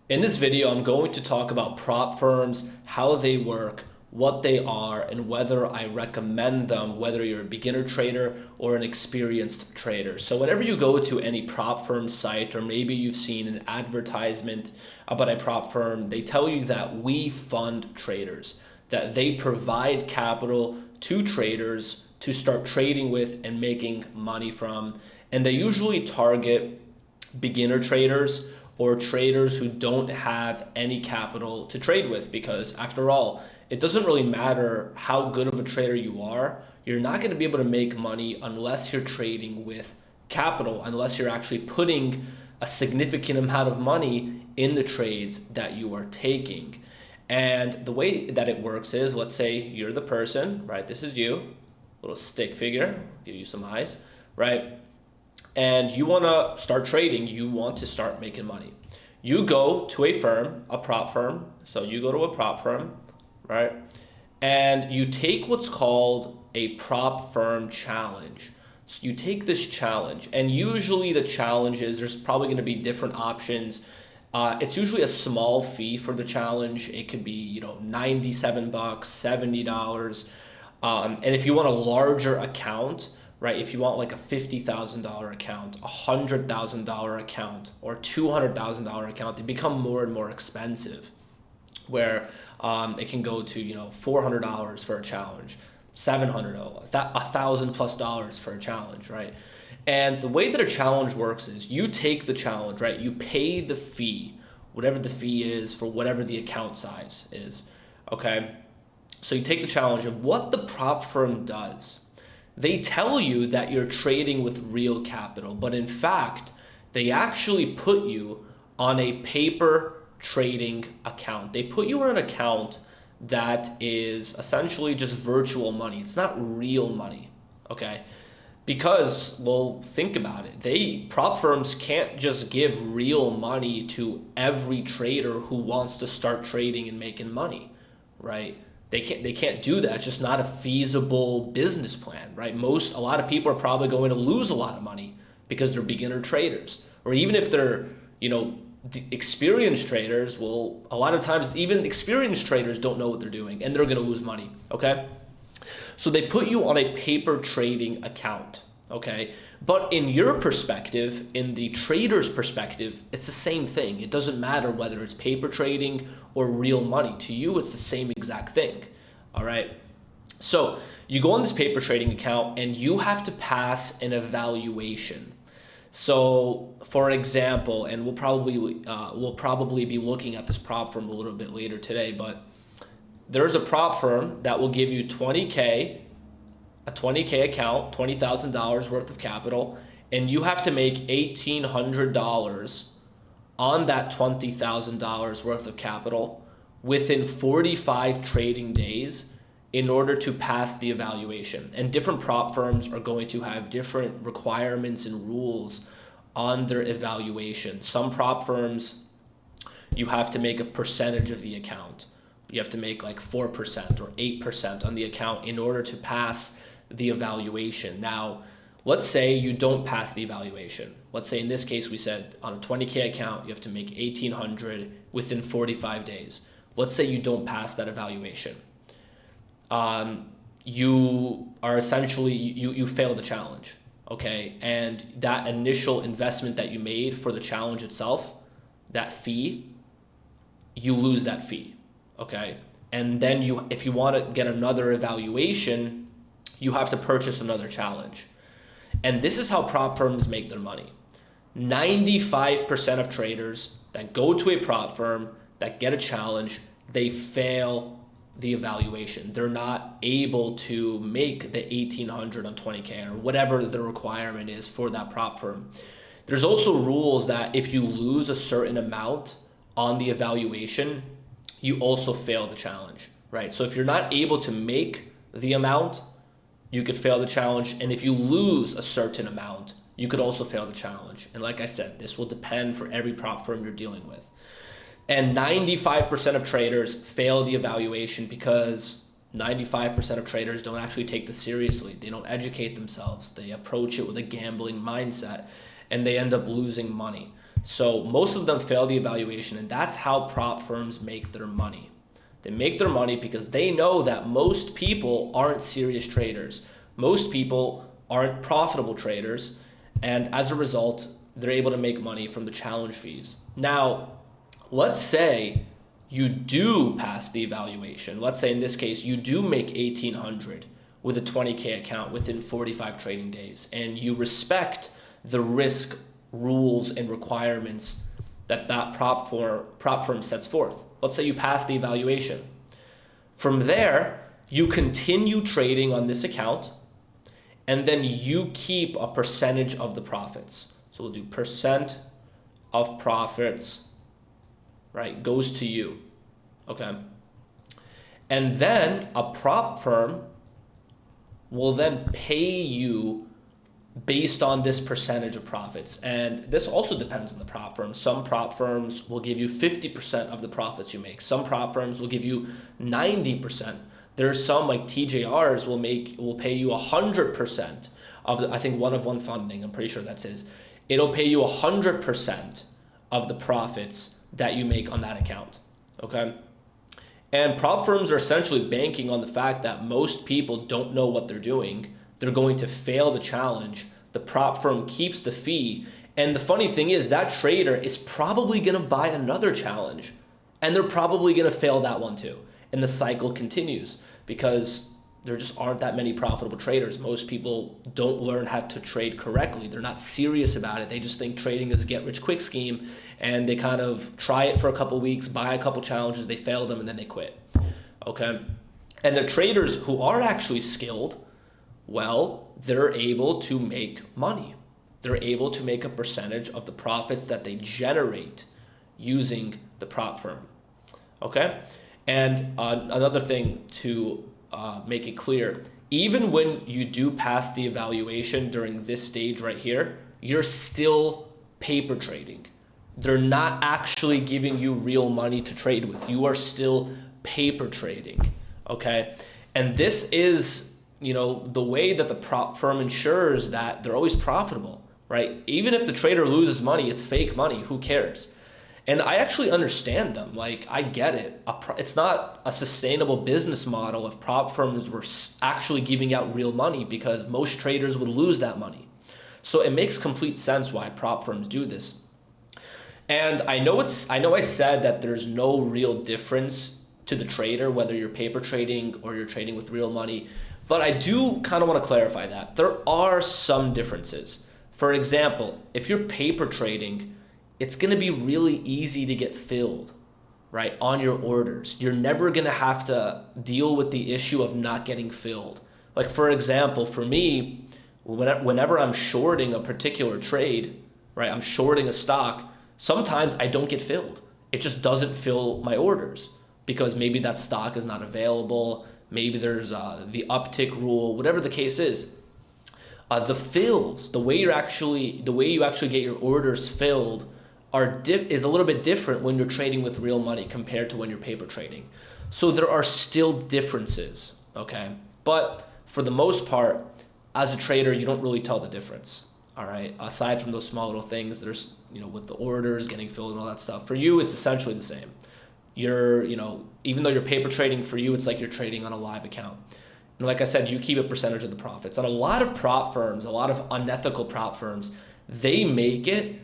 In this video, I'm going to talk about prop firms, how they work, what they are, and whether I recommend them, whether you're a beginner trader or an experienced trader. So whenever you go to any prop firm site, or maybe you've seen an advertisement about a prop firm, they tell you that we fund traders, that they provide capital to traders to start trading with and making money from. And they usually target beginner traders or traders who don't have any capital to trade with, because after all, it doesn't really matter how good of a trader you are. You're not going to be able to make money unless you're trading with capital, unless you're actually putting a significant amount of money in the trades that you are taking. And the way that it works is, let's say you're the person, right? This is you, little stick figure, give you some eyes, right? And you want to start trading, you want to start making money. You go to a firm, a prop firm. So you go to a prop firm, right? And you take what's called a prop firm challenge. So you take this challenge, and usually the challenge is, there's probably going to be different options. It's usually a small fee for the challenge. It could be, $97, $70. And if you want a larger account, right? If you want like a $50,000 account, a $100,000 account, or $200,000 account, they become more and more expensive, where it can go to $400 for a challenge, $700, $1,000+ for a challenge, right? And the way that a challenge works is, you take the challenge, right? You pay the fee, whatever the fee is for whatever the account size is, okay? So you take the challenge, and what the prop firm does, they tell you that you're trading with real capital, but in fact, they actually put you on a paper trading account. They put you on an account that is essentially just virtual money. It's not real money, okay? Because, well, think about it. Prop firms can't just give real money to every trader who wants to start trading and making money, right? They can't do that. It's just not a feasible business plan, right? A lot of people are probably going to lose a lot of money because they're beginner traders. Or even if they're, experienced traders, well, a lot of times even experienced traders don't know what they're doing, and they're going to lose money, okay? So they put you on a paper trading account, okay? But in your perspective, in the trader's perspective, it's the same thing. It doesn't matter whether it's paper trading or real money. To you, it's the same exact thing, all right? So you go on this paper trading account, and you have to pass an evaluation. So, for example, and we'll probably be looking at this prop firm a little bit later today, but there's a prop firm that will give you a 20K account, $20,000 worth of capital, and you have to make $1,800 on that $20,000 worth of capital within 45 trading days in order to pass the evaluation. And different prop firms are going to have different requirements and rules on their evaluation. Some prop firms, you have to make a percentage of the account. You have to make like 4% or 8% on the account in order to pass the evaluation. Now, let's say you don't pass the evaluation. Let's say in this case, we said on a 20K account, you have to make 1,800 within 45 days. Let's say you don't pass that evaluation. You are essentially, you fail the challenge, okay? And that initial investment that you made for the challenge itself, that fee, you lose that fee, okay? And then if you want to get another evaluation, you have to purchase another challenge. And this is how prop firms make their money. 95% of traders that go to a prop firm that get a challenge, they fail the evaluation. They're not able to make the 1,800 on 20K or whatever the requirement is for that prop firm. There's also rules that if you lose a certain amount on the evaluation, you also fail the challenge, right? So if you're not able to make the amount, you could fail the challenge. And if you lose a certain amount, you could also fail the challenge. And like I said, this will depend for every prop firm you're dealing with. And 95% of traders fail the evaluation because 95% of traders don't actually take this seriously. They don't educate themselves. They approach it with a gambling mindset, and they end up losing money. So most of them fail the evaluation, and that's how prop firms make their money. They make their money because they know that most people aren't serious traders. Most people aren't profitable traders, and as a result, they're able to make money from the challenge fees. Now, let's say you do pass the evaluation. Let's say in this case, you do make 1,800 with a 20K account within 45 trading days, and you respect the risk rules and requirements that prop firm sets forth. Let's say you pass the evaluation. From there, you continue trading on this account, and then you keep a percentage of the profits. So we'll do percent of profits, right, goes to you, okay? And then a prop firm will then pay you based on this percentage of profits. And this also depends on the prop firm. Some prop firms will give you 50% of the profits you make. Some prop firms will give you 90%. There's some like TJRs will pay you 100% of the, I think one funding, I'm pretty sure that's his. It'll pay you 100% of the profits that you make on that account, okay? And prop firms are essentially banking on the fact that most people don't know what they're doing. They're going to fail the challenge. The prop firm keeps the fee. And the funny thing is that trader is probably going to buy another challenge, and they're probably going to fail that one too. And the cycle continues because there just aren't that many profitable traders. Most people don't learn how to trade correctly. They're not serious about it. They just think trading is a get-rich-quick scheme, and they kind of try it for a couple weeks, buy a couple challenges, they fail them, and then they quit, okay? And the traders who are actually skilled, well, they're able to make money. They're able to make a percentage of the profits that they generate using the prop firm, okay? And another thing to make it clear, even when you do pass the evaluation during this stage right here, you're still paper trading. They're not actually giving you real money to trade with. You are still paper trading, okay? And this is, you know, the way that the prop firm ensures that they're always profitable, right? Even if the trader loses money, it's fake money, who cares? And I actually understand them. Like, I get it. It's not a sustainable business model if prop firms were actually giving out real money, because most traders would lose that money. So it makes complete sense why prop firms do this. And I know I said that there's no real difference to the trader, whether you're paper trading or you're trading with real money, but I do kind of want to clarify that. There are some differences. For example, if you're paper trading, it's going to be really easy to get filled, right, on your orders. You're never going to have to deal with the issue of not getting filled. Like, for example, for me, whenever I'm shorting a particular trade, right, I'm shorting a stock, sometimes I don't get filled. It just doesn't fill my orders because maybe that stock is not available. Maybe there's the uptick rule, whatever the case is. The fills, the way you actually get your orders filled is a little bit different when you're trading with real money compared to when you're paper trading. So there are still differences, okay? But for the most part, as a trader, you don't really tell the difference, all right? Aside from those small little things, there's, you know, with the orders getting filled and all that stuff. For you, it's essentially the same. You're, you know, even though you're paper trading, for you, it's like you're trading on a live account. And like I said, you keep a percentage of the profits. And a lot of prop firms, a lot of unethical prop firms, they make it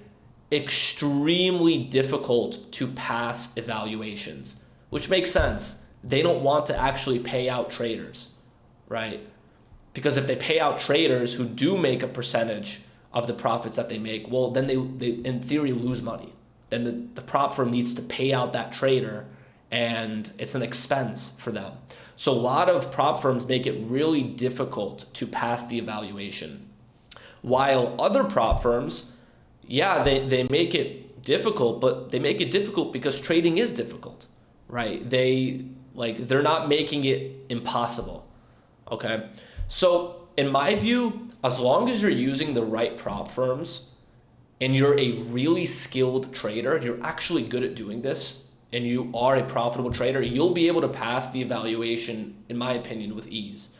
extremely difficult to pass evaluations, which makes sense. They don't want to actually pay out traders, right? Because if they pay out traders who do make a percentage of the profits that they make, well, then they in theory lose money. Then the prop firm needs to pay out that trader, and it's an expense for them. So a lot of prop firms make it really difficult to pass the evaluation. While other prop firms, yeah, they make it difficult, but they make it difficult because trading is difficult, right? They're not making it impossible, okay? So in my view, as long as you're using the right prop firms and you're a really skilled trader, you're actually good at doing this, and you are a profitable trader, you'll be able to pass the evaluation, in my opinion, with ease.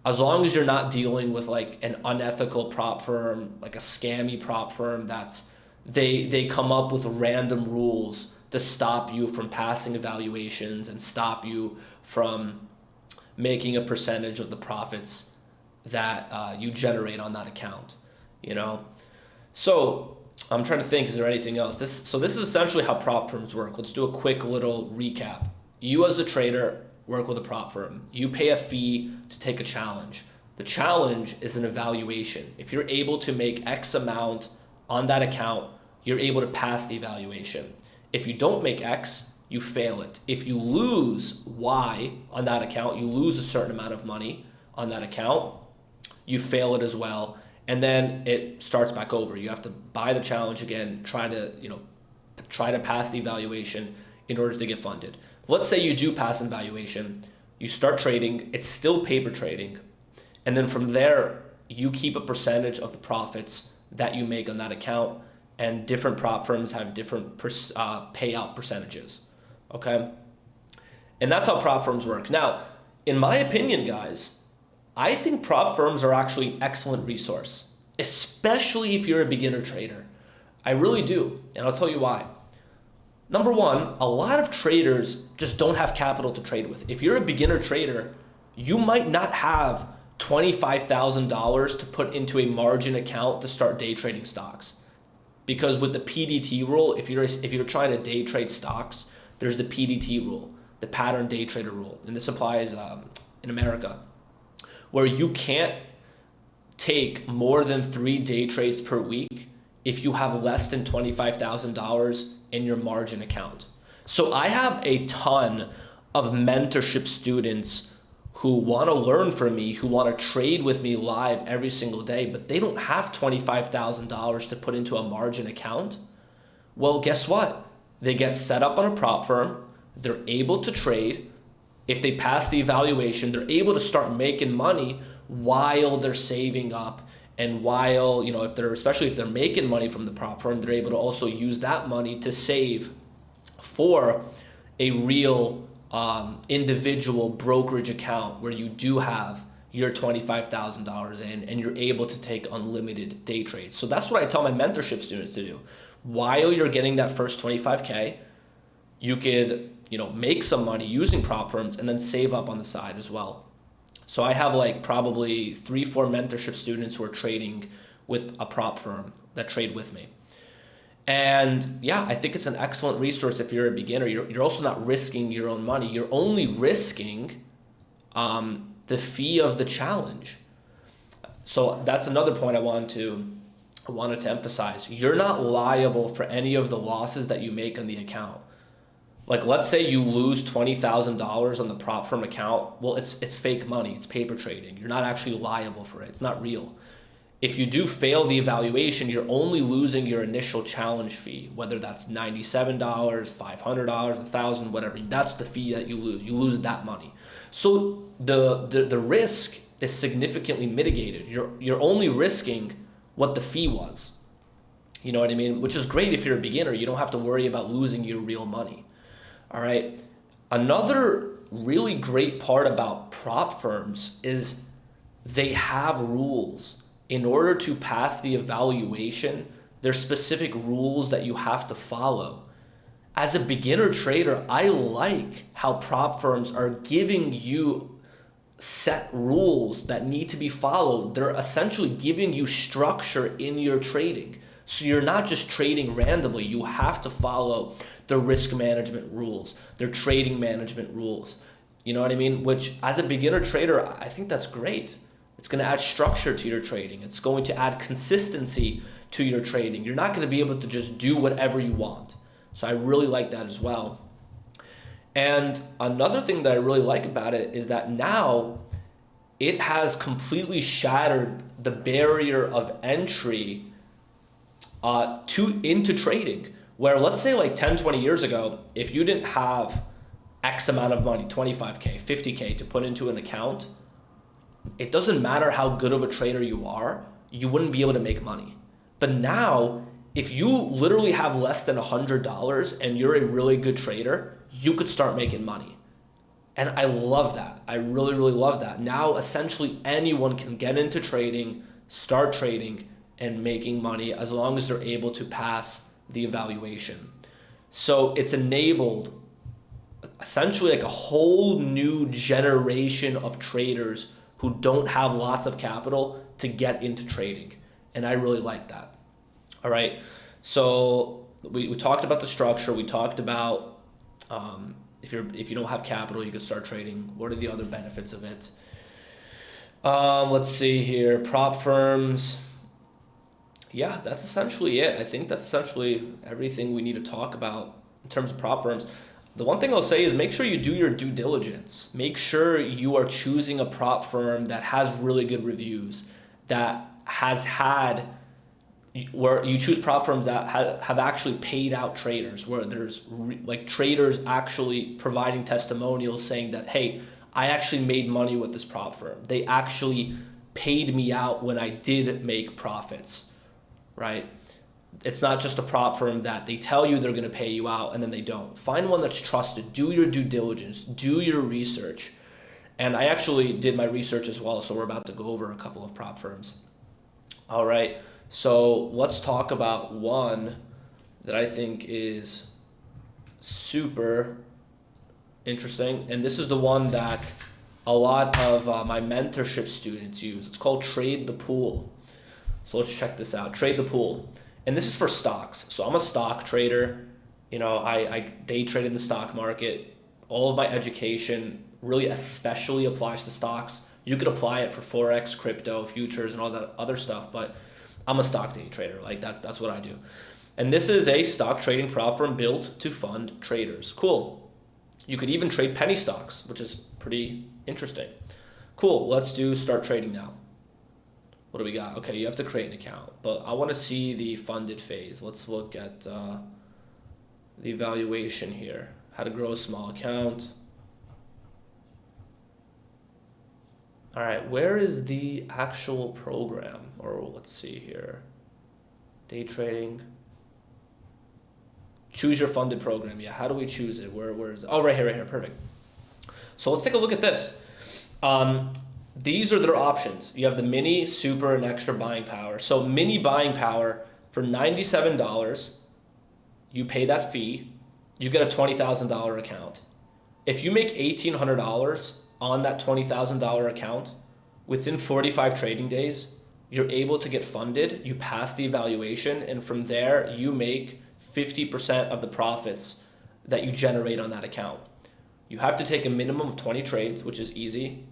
As long as you're not dealing with like an unethical prop firm, like a scammy prop firm that's They come up with random rules to stop you from passing evaluations and stop you from making a percentage of the profits that you generate on that account, you know? So I'm trying to think, is there anything else? So this is essentially how prop firms work. Let's do a quick little recap. You as the trader work with a prop firm. You pay a fee to take a challenge. The challenge is an evaluation. If you're able to make X amount on that account, you're able to pass the evaluation. If you don't make X, you fail it. If you lose Y on that account, you lose a certain amount of money on that account, you fail it as well. And then it starts back over. You have to buy the challenge again, try to pass the evaluation in order to get funded. Let's say you do pass an evaluation, you start trading, it's still paper trading. And then from there, you keep a percentage of the profits that you make on that account, and different prop firms have different payout percentages, okay? And that's how prop firms work. Now, in my opinion, guys, I think prop firms are actually an excellent resource, especially if you're a beginner trader. I really do, and I'll tell you why. Number one, a lot of traders just don't have capital to trade with. If you're a beginner trader, you might not have $25,000 to put into a margin account to start day trading stocks. Because with the PDT rule, if you're trying to day trade stocks, there's the PDT rule, the pattern day trader rule, and this applies in America, where you can't take more than 3 day trades per week if you have less than $25,000 in your margin account. So I have a ton of mentorship students who want to learn from me, who want to trade with me live every single day, but they don't have $25,000 to put into a margin account. Well, guess what? They get set up on a prop firm. They're able to trade. If they pass the evaluation, they're able to start making money while they're saving up, and while, especially if they're making money from the prop firm, they're able to also use that money to save for a real individual brokerage account where you do have your $25,000 in and you're able to take unlimited day trades. So that's what I tell my mentorship students to do. While you're getting that first 25K, you could, make some money using prop firms and then save up on the side as well. So I have like probably 3-4 mentorship students who are trading with a prop firm that trade with me. And yeah, I think it's an excellent resource if you're a beginner. You're also not risking your own money. You're only risking the fee of the challenge. So that's another point I wanted to emphasize. You're not liable for any of the losses that you make on the account. Like, let's say you lose $20,000 on the prop firm account. Well, it's fake money. It's paper trading. You're not actually liable for it. It's not real. If you do fail the evaluation, you're only losing your initial challenge fee, whether that's $97, $500, $1,000, whatever. That's the fee that you lose. You lose that money. So the risk is significantly mitigated. You're only risking what the fee was. You know what I mean? Which is great if you're a beginner. You don't have to worry about losing your real money. All right. Another really great part about prop firms is they have rules. In order to pass the evaluation, there's specific rules that you have to follow. As a beginner trader, I like how prop firms are giving you set rules that need to be followed. They're essentially giving you structure in your trading. So you're not just trading randomly. You have to follow the risk management rules, their trading management rules. You know what I mean? Which, as a beginner trader, I think that's great. It's going to add structure to your trading. It's going to add consistency to your trading. You're not going to be able to just do whatever you want. So I really like that as well. And another thing that I really like about it is that now it has completely shattered the barrier of entry into trading. Where, let's say, like 10, 20 years ago, if you didn't have X amount of money, 25K, 50K to put into an account, it doesn't matter how good of a trader you are, you wouldn't be able to make money. But now, if you literally have less than $100 and you're a really good trader, you could start making money. And I love that. I really, really love that. Now, essentially, anyone can get into trading, start trading, and making money as long as they're able to pass the evaluation. So it's enabled essentially like a whole new generation of traders who don't have lots of capital to get into trading. And I really like that. All right. So we talked about the structure. We talked about if you don't have capital, you can start trading. What are the other benefits of it? Let's see here. Prop firms. Yeah, that's essentially it. I think that's essentially everything we need to talk about in terms of prop firms. The one thing I'll say is make sure you do your due diligence. Make sure you are choosing a prop firm that has really good reviews, that has had, where you choose prop firms that have actually paid out traders, where there's like traders actually providing testimonials saying that, hey, I actually made money with this prop firm. They actually paid me out when I did make profits, right? It's not just a prop firm that they tell you they're going to pay you out and then they don't. Find one that's trusted. Do your due diligence. Do your research. And I actually did my research as well, so we're about to go over a couple of prop firms. All right, so let's talk about one that I think is super interesting. And this is the one that a lot of my mentorship students use. It's called Trade the Pool. So let's check this out. Trade the Pool. And this is for stocks. So I'm a stock trader. You know, I day trade in the stock market. All of my education really especially applies to stocks. You could apply it for Forex, crypto, futures, and all that other stuff, but I'm a stock day trader. Like that's what I do. And this is a stock trading prop firm built to fund traders. Cool. You could even trade penny stocks, which is pretty interesting. Cool. Let's do start trading now. What do we got? Okay, you have to create an account, but I want to see the funded phase. Let's look at the evaluation here. How to grow a small account. All right, where is the actual program? Or let's see here. Day trading. Choose your funded program. Yeah, how do we choose it? Where is it? Oh, right here, perfect. So let's take a look at this. These are their options. You have the mini, super, and extra buying power. So mini buying power for $97, you pay that fee, you get a $20,000 account. If you make $1,800 on that $20,000 account, within 45 trading days, you're able to get funded, you pass the evaluation, and from there, you make 50% of the profits that you generate on that account. You have to take a minimum of 20 trades, which is easy.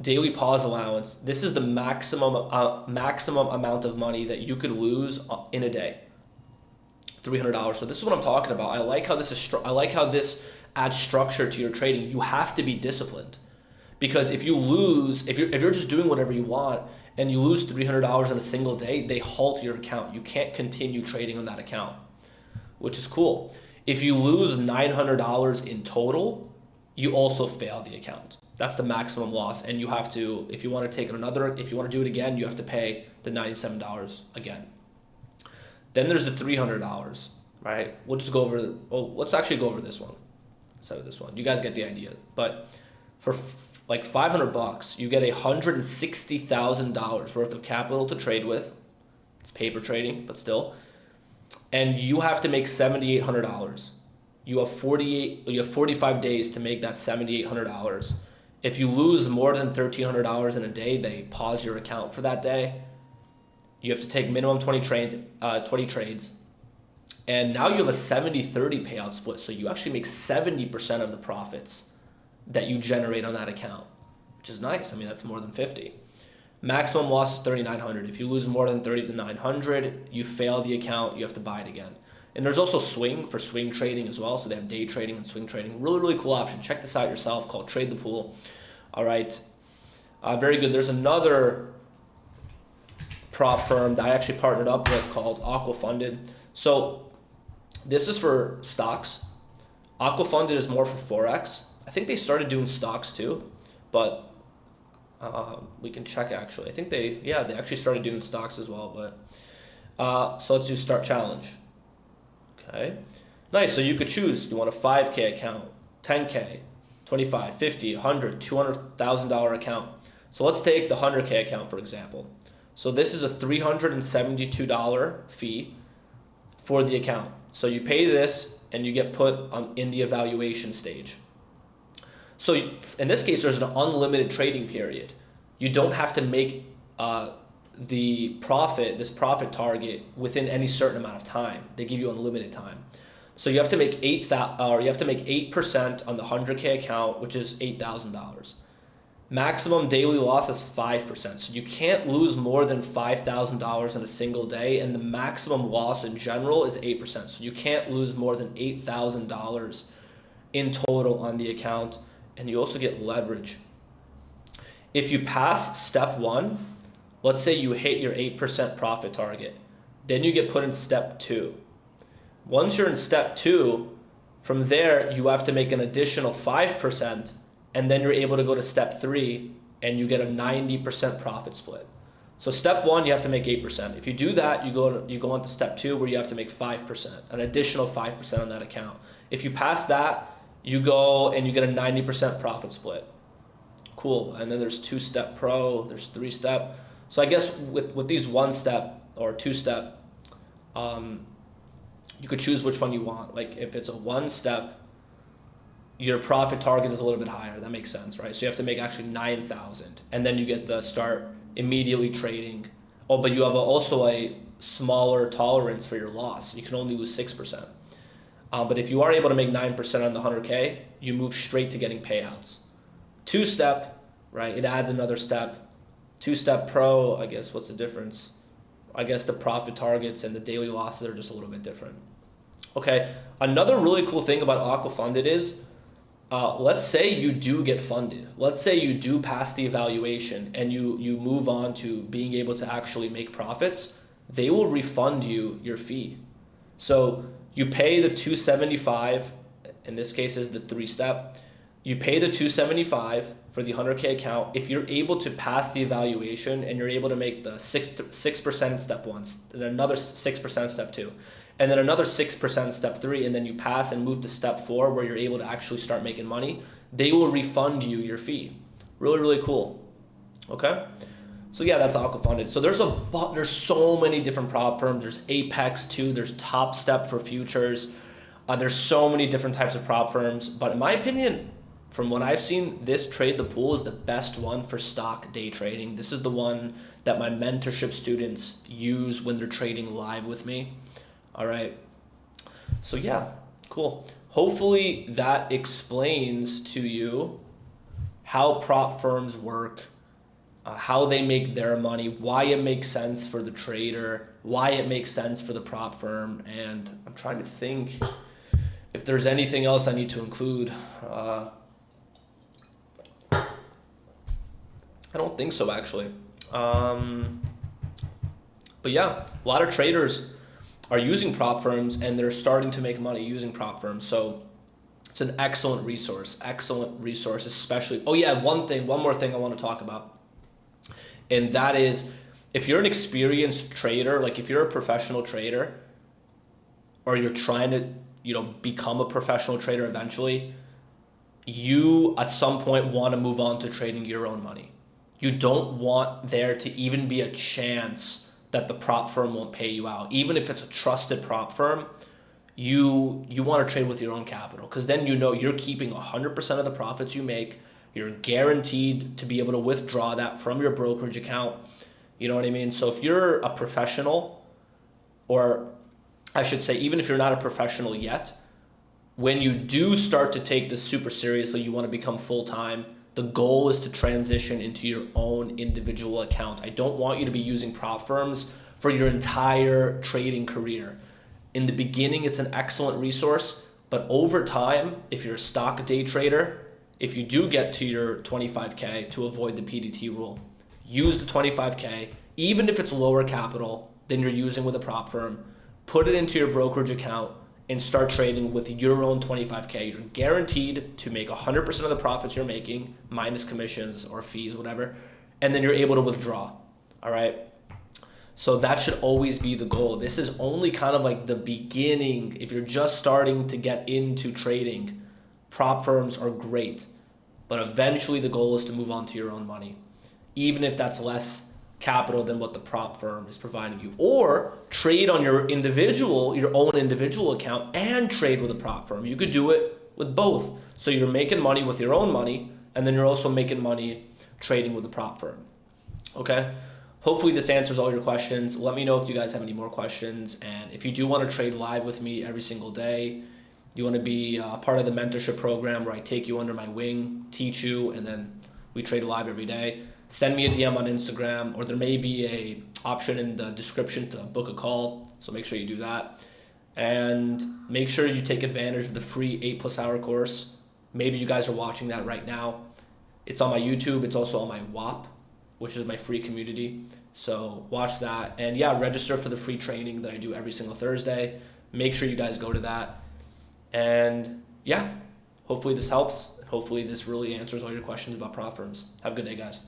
Daily pause allowance. This is the maximum amount of money that you could lose in a day. $300. So this is what I'm talking about. I like how this adds structure to your trading. You have to be disciplined, because if you're just doing whatever you want and you lose $300 in a single day, they halt your account. You can't continue trading on that account, which is cool. If you lose $900 in total, you also fail the account. That's the maximum loss, and you have to, if you want to do it again, you have to pay the $97 again. Then there's the $300, right? We'll just go over, let's actually go over this one instead of this one. You guys get the idea. But for like $500, you get $160,000 worth of capital to trade with. It's paper trading, but still. And you have to make $7,800. You have 45 days to make that $7,800. If you lose more than $1,300 in a day, they pause your account for that day. You have to take minimum 20 trades, and now you have a 70-30 payout split. So you actually make 70% of the profits that you generate on that account, which is nice. I mean, that's more than 50. Maximum loss is $3,900. If you lose more than $3,900, you fail the account. You have to buy it again. And there's also swing for swing trading as well. So they have day trading and swing trading. Really, really cool option. Check this out yourself, called Trade the Pool. All right. Very good. There's another prop firm that I actually partnered up with called Aqua Funded. So this is for stocks. Aqua Funded is more for Forex. I think they started doing stocks too, but we can check actually. I think they actually started doing stocks as well. But so let's do start challenge. Okay, nice. So you could choose. You want a 5K account, 10K, 25, 50, 100, $200,000 account. So let's take the 100K account for example. So this is a $372 fee for the account. So you pay this and you get put in the evaluation stage. So in this case, there's an unlimited trading period. You don't have to make this profit target within any certain amount of time. They give you unlimited time. So you have to make 8% on the 100K account, which is $8,000. Maximum daily loss is 5%. So you can't lose more than $5,000 in a single day, and the maximum loss in general is 8%. So you can't lose more than $8,000 in total on the account, and you also get leverage. If you pass step 1, let's say you hit your 8% profit target, then you get put in step 2. Once you're in step 2, from there you have to make an additional 5%, and then you're able to go to step 3 and you get a 90% profit split. So step 1, you have to make 8%. If you do that, you go on to step 2 where you have to make 5%, an additional 5% on that account. If you pass that, you go and you get a 90% profit split. Cool. And then there's 2-step pro, there's 3-step. So I guess with these 1-step or 2-step, you could choose which one you want. Like if it's a 1-step, your profit target is a little bit higher. That makes sense, right? So you have to make actually 9,000, and then you get to start immediately trading. Oh, but you have also a smaller tolerance for your loss. You can only lose 6%. But if you are able to make 9% on the 100K, you move straight to getting payouts. 2-step, right? It adds another step. 2-step pro, I guess, what's the difference? I guess the profit targets and the daily losses are just a little bit different. Okay, another really cool thing about Aqua Funded is, let's say you do get funded. Let's say you do pass the evaluation and you move on to being able to actually make profits. They will refund you your fee. So you pay the $275, in this case is the 3-step. You pay the $275 for the 100K account. If you're able to pass the evaluation and you're able to make the 6% in step 1, and another 6% in step 2, and then another 6% in step 3, and then you pass and move to step 4 where you're able to actually start making money, they will refund you your fee. Really, really cool. Okay? So yeah, that's Aqua Funded. So there's so many different prop firms. There's Apex too. There's Top Step for futures. There's so many different types of prop firms. But in my opinion, from what I've seen, this Trade the Pool is the best one for stock day trading. This is the one that my mentorship students use when they're trading live with me. All right. So yeah, cool. Hopefully that explains to you how prop firms work, how they make their money, why it makes sense for the trader, why it makes sense for the prop firm. And I'm trying to think if there's anything else I need to include. I don't think so, actually. But yeah, a lot of traders are using prop firms and they're starting to make money using prop firms. So it's an excellent resource, especially. Oh yeah, one more thing I want to talk about. And that is, if you're an experienced trader, like if you're a professional trader, or you're trying to, become a professional trader eventually, you at some point want to move on to trading your own money. You don't want there to even be a chance that the prop firm won't pay you out. Even if it's a trusted prop firm, you want to trade with your own capital, because then you're keeping 100% of the profits you make. You're guaranteed to be able to withdraw that from your brokerage account. You know what I mean? So if you're a professional, or I should say, even if you're not a professional yet, when you do start to take this super seriously, you want to become full-time, the goal is to transition into your own individual account. I don't want you to be using prop firms for your entire trading career. In the beginning, it's an excellent resource, but over time, if you're a stock day trader, if you do get to your 25K, to avoid the PDT rule, use the 25K, even if it's lower capital than you're using with a prop firm, put it into your brokerage account and start trading with your own 25K. You're guaranteed to make 100% of the profits you're making, minus commissions or fees, whatever, and then you're able to withdraw, all right? So that should always be the goal. This is only kind of like the beginning. If you're just starting to get into trading, prop firms are great, but eventually the goal is to move on to your own money, even if that's less capital than what the prop firm is providing you. Or trade on your own individual account and trade with a prop firm. You could do it with both. So you're making money with your own money, and then you're also making money trading with a prop firm. Okay? Hopefully this answers all your questions. Let me know if you guys have any more questions. And if you do want to trade live with me every single day, you want to be part of the mentorship program where I take you under my wing, teach you, and then we trade live every day, send me a DM on Instagram, or there may be a option in the description to book a call. So make sure you do that. And make sure you take advantage of the free 8+ hour course. Maybe you guys are watching that right now. It's on my YouTube. It's also on my WAP, which is my free community. So watch that. And yeah, register for the free training that I do every single Thursday. Make sure you guys go to that. And yeah, hopefully this helps. Hopefully this really answers all your questions about prop firms. Have a good day, guys.